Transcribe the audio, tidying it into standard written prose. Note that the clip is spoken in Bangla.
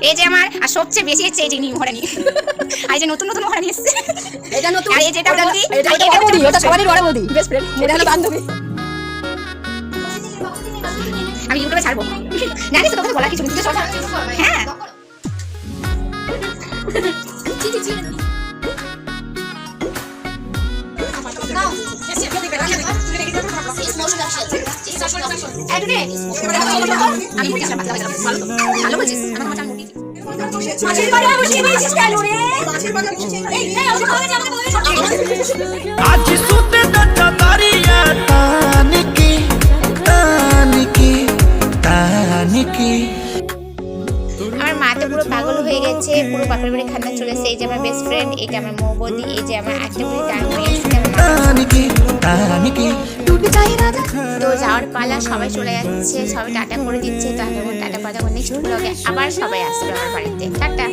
এই যে আমার আর সবচেয়ে বেশি হচ্ছে এই যে নিউ মহারানী, আর যে নতুন নতুন মহারানী এসেছে, এটা নতুন, আর এই যেটা বৌদি, এটা বড় বৌদি, ওটা সবারই বড় বৌদি, বেস্ট ফ্রেন্ড, এটা হলো বান্ধবী। আমি ইউটিউবে ছাড়বো না, কিছু তোকে বলার কিছু নেই। হ্যাঁ ভালো বলছিস। आज सुते दरिया तानिकी तानिकी तानिकी। আমার মা তো পুরো পাগল হয়ে গেছে, পুরো পাগল করে খান্না চলেছে। এই যে আমার বেস্ট ফ্রেন্ড, এটা আমার মৌ বৌদি, এই যে আমার একটা বুড়ি तानिकी तानिकी। তো যাওয়ার পালা, সবাই চলে যাচ্ছে, সবাই টাটা করে দিচ্ছে। তো এখন টাটা পাটা নেক্সট ব্লগে আবার সবাই আসবে আমার বাড়িতে। টাটা।